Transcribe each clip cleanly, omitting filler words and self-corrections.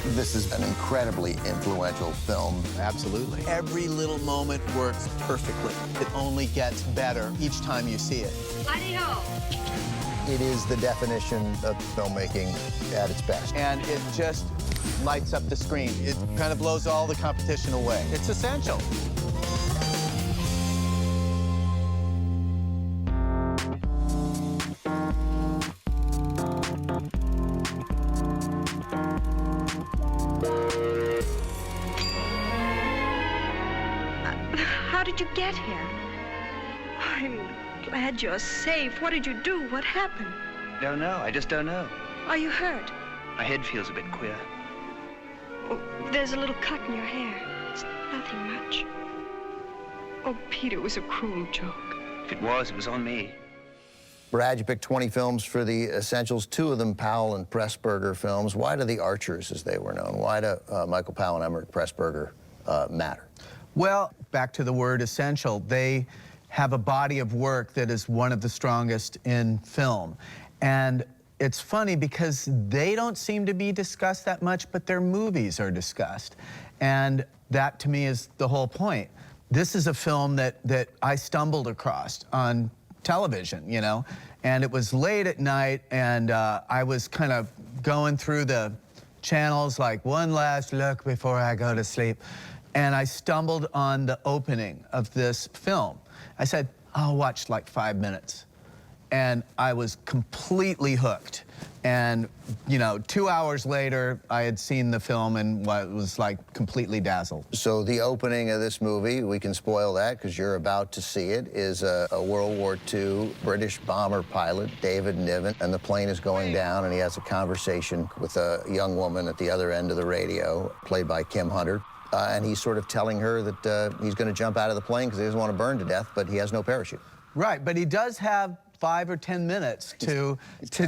This is an incredibly influential film. Absolutely. Every little moment works perfectly. It only gets better each time you see it. Hidey-ho! It is the definition of filmmaking at its best. And it just lights up the screen. It kind of blows all the competition away. It's essential. How did you get here? I'm glad you're safe. What did you do? What happened? Don't know. I just don't know. Are you hurt? My head feels a bit queer. Oh, there's a little cut in your hair. It's nothing much. Oh, Peter, it was a cruel joke. If it was on me. Brad, you picked 20 films for the Essentials, 2 of them Powell and Pressburger films. Why do the Archers, as they were known, why do Michael Powell and Emmerich Pressburger matter? Well, back to the word essential, they have a body of work that is one of the strongest in film. And it's funny because they don't seem to be discussed that much, but their movies are discussed. And that, to me, is the whole point. This is a film that I stumbled across on television, you know, and it was late at night, and I was kind of going through the channels like one last look before I go to sleep. And I stumbled on the opening of this film. I said, I'll watch like 5 minutes. And I was completely hooked. And, you know, 2 hours later, I had seen the film and was like completely dazzled. So the opening of this movie, we can spoil that because you're about to see it, is a World War II British bomber pilot, David Niven, and the plane is going down, and he has a conversation with a young woman at the other end of the radio, played by Kim Hunter. And he's sort of telling her that he's going to jump out of the plane because he doesn't want to burn to death, but he has no parachute. Right, but he does have 5 or 10 minutes to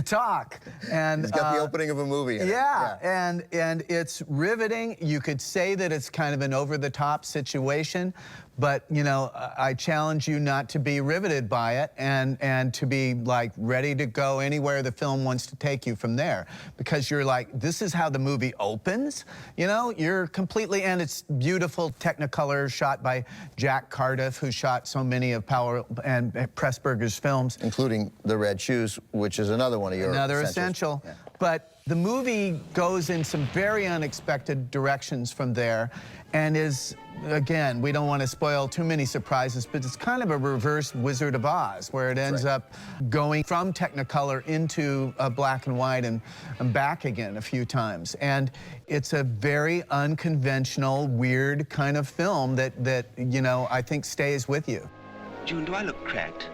talk. And he's got the opening of a movie in it. Yeah, and it's riveting. You could say that it's kind of an over-the-top situation, but, you know, I challenge you not to be riveted by it and to be, like, ready to go anywhere the film wants to take you from there. Because you're like, this is how the movie opens? You know, you're completely, and it's beautiful Technicolor shot by Jack Cardiff, who shot so many of Powell and Pressburger's films. Including The Red Shoes, which is another one of your essential. Yeah. But the movie goes in some very unexpected directions from there and is, again, we don't want to spoil too many surprises, but it's kind of a reverse Wizard of Oz, where it ends up going from Technicolor into black and white and back again a few times. And it's a very unconventional, weird kind of film that you know, I think stays with you. June, do I look cracked?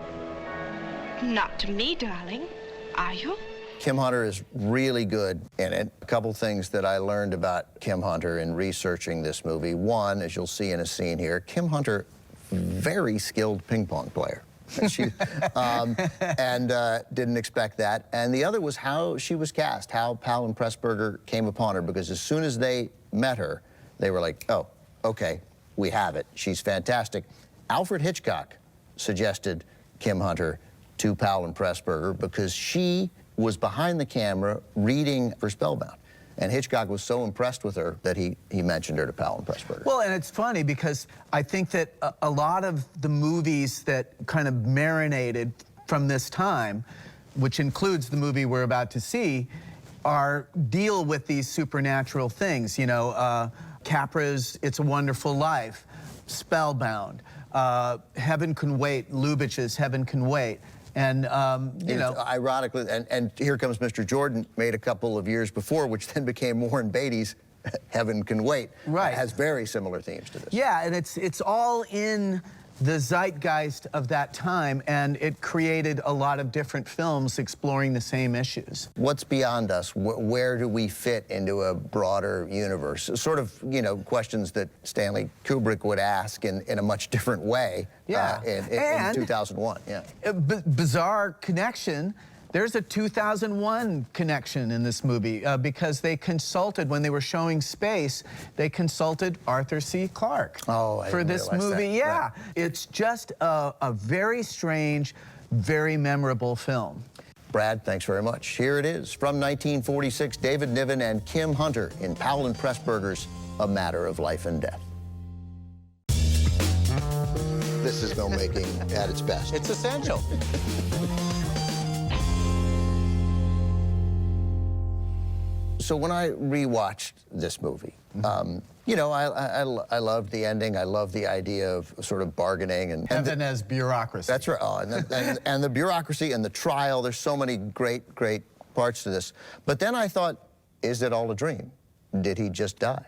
Not to me, darling. Are you? Kim Hunter is really good in it. A couple things that I learned about Kim Hunter in researching this movie. One, as you'll see in a scene here, Kim Hunter, very skilled ping pong player. She, didn't expect that. And the other was how she was cast, how Powell and Pressburger came upon her, because as soon as they met her, they were like, oh, okay, we have it. She's fantastic. Alfred Hitchcock suggested Kim Hunter to Powell and Pressburger because she was behind the camera reading for Spellbound. And Hitchcock was so impressed with her that he mentioned her to Powell and Pressburger. Well, and it's funny because I think that a lot of the movies that kind of marinated from this time, which includes the movie we're about to see, deal with these supernatural things. You know, Capra's It's a Wonderful Life, Spellbound, Heaven Can Wait, Lubitsch's Heaven Can Wait. And, you know. Ironically, and Here Comes Mr. Jordan, made a couple of years before, which then became Warren Beatty's Heaven Can Wait. Right. It has very similar themes to this. Yeah, and it's all in the zeitgeist of that time, and it created a lot of different films exploring the same issues. What's beyond us? Where do we fit into a broader universe? Sort of, you know, questions that Stanley Kubrick would ask in a much different way. Yeah. In 2001. Yeah. Bizarre connection. There's a 2001 connection in this movie because they consulted, when they were showing Space, they consulted Arthur C. Clarke for this movie. Yeah, right. It's just a very strange, very memorable film. Brad, thanks very much. Here it is from 1946, David Niven and Kim Hunter in Powell and Pressburger's A Matter of Life and Death. This is filmmaking at its best. It's essential. So when I rewatched this movie, you know, I loved the ending. I loved the idea of sort of bargaining and Heaven as bureaucracy. that's right. Oh, and the bureaucracy and the trial. There's so many great parts to this. But then I thought, is it all a dream? Did he just die?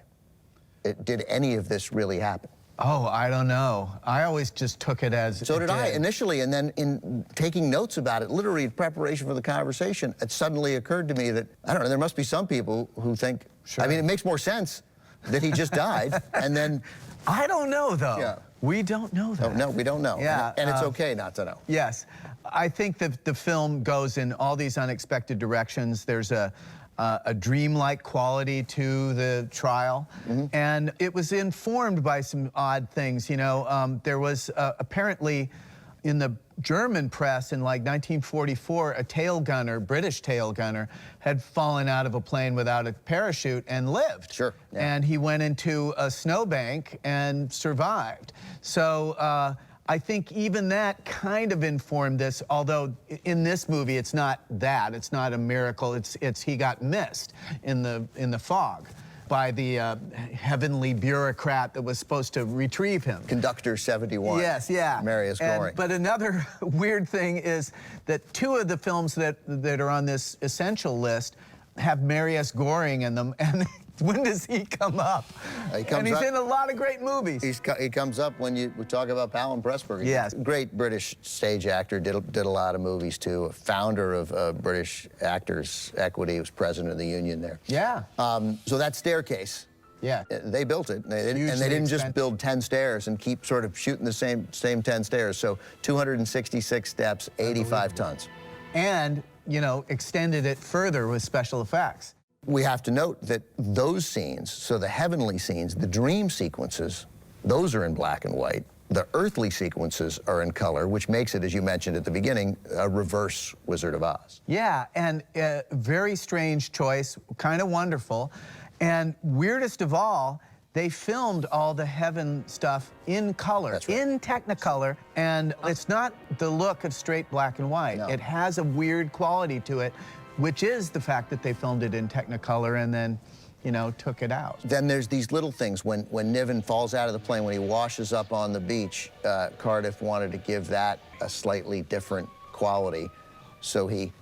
Did any of this really happen? Oh, I don't know. I always just took it as So it did I did. initially, and then in taking notes about it, literally in preparation for the conversation, it suddenly occurred to me that, I don't know, there must be some people who think, Sure. I mean, it makes more sense that he just died, and then, I don't know, though. Yeah. We don't know that. no, we don't know. Yeah, And it's okay not to know. Yes. I think that the film goes in all these unexpected directions. There's a dreamlike quality to the trial, and it was informed by some odd things. You know, there was apparently in the German press in like 1944, a tail gunner, British tail gunner, had fallen out of a plane without a parachute and lived. Sure, yeah. And he went into a snowbank and survived. So I think even that kind of informed this, although in this movie it's not that. It's not a miracle. It's he got missed in the fog by the heavenly bureaucrat that was supposed to retrieve him. Conductor 71. Yes, yeah. Marius Goring. But another weird thing is that two of the films that are on this essential list have Marius Goring in them, and when does he come up? He comes and he's up- in a lot of great movies. He comes up when we talk about Powell and Pressburger. Yes. Great British stage actor, did a lot of movies too. A founder of British Actors Equity, was president of the union there. Yeah. So that staircase, Yeah. they built it. And they Hugely didn't just expensive. build 10 stairs and keep sort of shooting the same 10 stairs. So 266 steps, 85 tons. And, you know, extended it further with special effects. We have to note that those scenes, so the heavenly scenes, the dream sequences, those are in black and white. The earthly sequences are in color, which makes it, as you mentioned at the beginning, a reverse Wizard of Oz. Yeah, and a very strange choice, kind of wonderful. And weirdest of all, they filmed all the heaven stuff in color, That's right. in Technicolor, and it's not the look of straight black and white. No. It has a weird quality to it, which is the fact that they filmed it in Technicolor and then, you know, took it out. Then there's these little things. When Niven falls out of the plane, when he washes up on the beach, Cardiff wanted to give that a slightly different quality, so he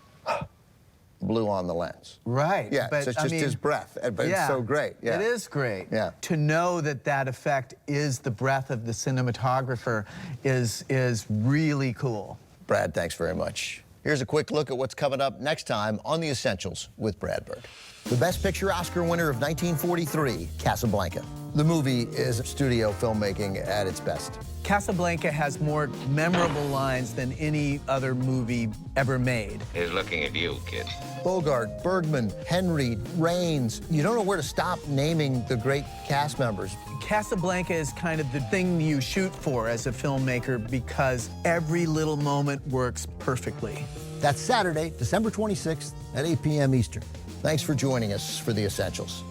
blew on the lens. Right. Yeah, but so it's I just mean, his breath, but it's so great. Yeah. It is great. Yeah. To know that that effect is the breath of the cinematographer is really cool. Brad, thanks very much. Here's a quick look at what's coming up next time on The Essentials with Brad Bird. The Best Picture Oscar winner of 1943, Casablanca. The movie is studio filmmaking at its best. Casablanca has more memorable lines than any other movie ever made. He's looking at you, kid. Bogart, Bergman, Henry, Raines. You don't know where to stop naming the great cast members. Casablanca is kind of the thing you shoot for as a filmmaker because every little moment works perfectly. That's Saturday, December 26th at 8 p.m. Eastern. Thanks for joining us for The Essentials.